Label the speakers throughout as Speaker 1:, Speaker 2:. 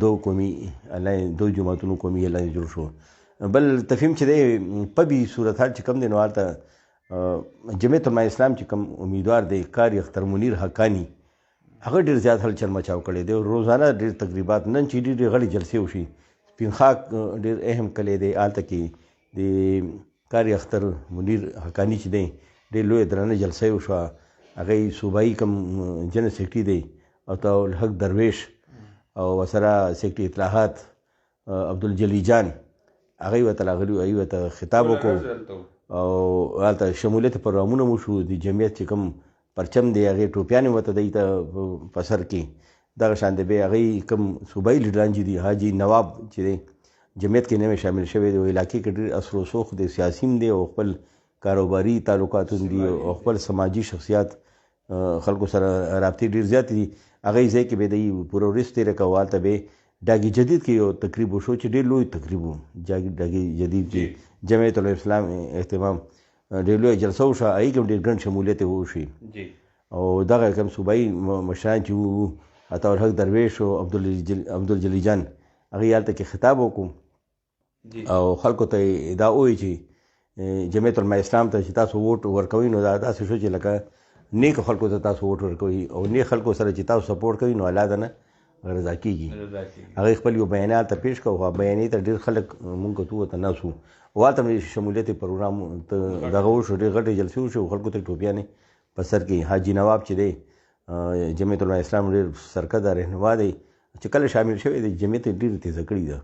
Speaker 1: دو قومي دو جماعتونو قومي الاین جوړ شو. بل تفهیم چې دی په بي صورتحال چې کوم دی نو هلته جمعیت علماء اسلام چې کوم امیدوار دی قاری اختر منیرحقانی هغه ډېر زیات هلچل مچاو کړی دی. روزانه ډېر تقریبات نن چې ډېرې غړې جلسې وشي. سپین خاک ډېر اهم کلی دی. هلته کې د قاری اختر منیرحقانی چې دی ډېر لویه درنه جلسه وشوه. هغه صوبایي کوم جنرال سیکرټري دی عطا الحق درویش او ورسره سیکرټري اطلاعات عبدالجلی جان هغوی ورته راغلي وو. هغوی ورته خطاب وکړو او هلته شمولیت پروګرامونه مو شو. د جمعیت چې کوم پرچم دی هغې ټوپیانې ورته دی ته په سر کې دغه شان دی. بیا هغوی کوم صوبایي لیډران چې دي حاجي نواب چې دی جمعیت کې نوی شامل شوی دی. علاقې کې ډېر اثرورسوخ دی، سیاسي هم دی او خپل کاروباري تعلقات هم دي او خپل سماجي شخصیات خلکو سره رابطې ډېر زیاتې دي. هغه ځای کې به دی پوره ورځ تېره کوه. هلته به ډاګي جدید کې یو تقریب وشو چې ډېر لوی تقریب و. ډاګي جدید چې جمعیت الاسلام اهتمام ډېر لویه جلسه وشوه. هغې کې هم ډېر ګڼ شمولیت یې وشي او دغه کوم صوبایي مشران چې وو عطا الحق درویش او عبدالجلی جان هغوی هلته کې خطاب وکړو او خلکو ته یې دا ووایي چې جمعیت علماء اسلام ته چې تاسو ووټ ورکوئ نو دا داسې شو چې لکه نیکو خلکو ته تاسو ووټ ورکوئ او نیک خلکو سره چې تاسو سپورټ کوئ نو الله د نه رضا کېږي. هغوی خپل یو بیانیه هلته پیش کړو. هغه بیانیې ته ډېر خلک مونږ کتو ورته ناست وو او هلته مې شمولیت پروګرام ته دغه وشو. ډېر غټې جلسې وشو. خلکو ته ټوپیانې په سر کې. حاجي نواب چې دی جمعیت علماء اسلام ډېر سرکده رهنما دی چې کله شامل شوی دی جمعیت یې ډېرې تیزه کړې ده.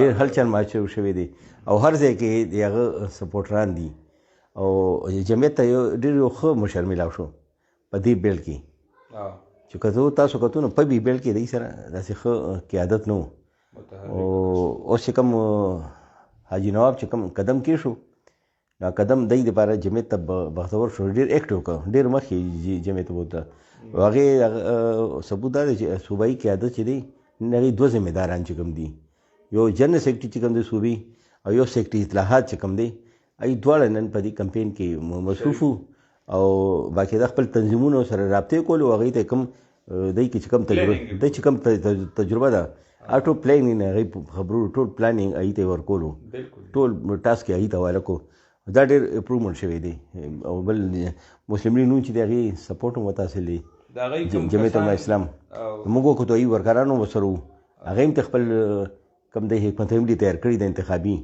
Speaker 1: ډېر هلچل ماچو شوی دی او هر ځای کې د هغه سپورټران دي او جمعیت ته ډېر یو ښه مشر میلاو شو په دې بیل کې چې که تاسو کتو نو په بي بیل کې دی سره داسې ښه قیادت نه و. او اوس چې کوم حاجي نواب چې کوم قدم کې شو دا قدم دی دپاره جمعیت ته بختور شو. ډېر ایکټیو کړه. ډېر مخکې جمعیت بوته. هغې ثبوت دا دی چې صوبایي قیادت چې دی هغې دوه ذمې داران چې کوم دي یو جنرال سیکرټري چې کوم دی صوبي او یو سیکرټري اطلاعات چې کوم دی هغوی دواړه نن په دې کمپین کې مصروف وو او باقاعده خپل تنظیمونو سره رابطې کولو. هغوی ته کوم دی کې چې کوم دی چې کوم تجربه ده ټول پلانینګ هغوی خبرو ټول پلانینګ هغوی ته یې ورکولو. ټول ټاسک یې هغوی ته حواله کړو. دا ډېر امپرومنټ شوی دی. او بل مسلم لیګ نون چې دی هغې سپورټ هم ورته حاصل دی. جمعیت علماء اسلام موږ وکتو هغوی ورکاران هم ورسره وو. هغوی هم ته خپل کوم دی حکمت عملي تیار کړي د انتخابي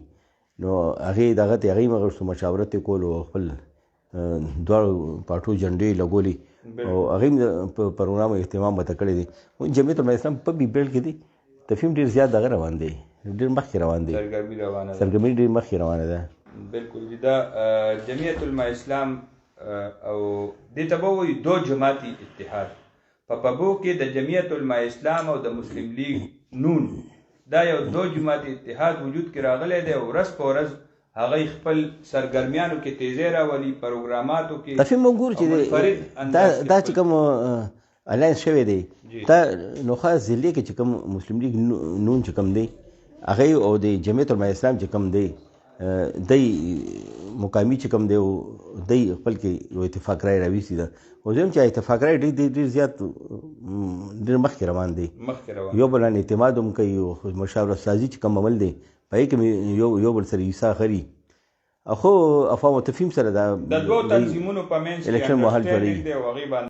Speaker 1: نو هغې دغه ته هغوی هم اغوښتو مشاورت یې کولو او خپل دواړو پارټو جنډې یې لګولې او هغوی هم په پروګرام اهتمام ورته کړی دی. جمعیت علماء اسلام په بي بیل کې دی تفهیم ډېر زیات دغه روان دی. ډېر مخکې روان دی. سرګرمي ډېر مخکې روانه ده.
Speaker 2: بالکل دا جمعیت علماء اسلام او دې ته به وایي دو جماعتي اتحاد. په پبو کې د جمعیت علماء اسلام او د مسلم لیگ نون دا یو دو جماعتي اتحاد وجود کې راغلی دی او ورځ په ورځ هغوی خپل سرګرمیانو کې تیزی راولي پروګراماتو کې.
Speaker 1: تفهیم موږ ګورو چې دا چې کوم الاینس شوی دی دا نوخا ضلع کې چې کوم مسلم لیگ نون چې کوم دی هغوی او د جمعیت علماء اسلام چې کوم دی دی مقامي چې کوم دی دی خپل کې یو اتفاق رای راویستې ده. خو زه هم چې اتفاق رای ډېر زیات ډېر مخکې روان دی. یو بل باندې اعتماد هم کوي او مشاورت سازي چې کوم عمل دی په هغې کې یو بل سره عیسا خري خو افهام و تفهیم سره
Speaker 2: د دوو تنظیمونو په منځ کې
Speaker 1: الکشن مهال جوړوي.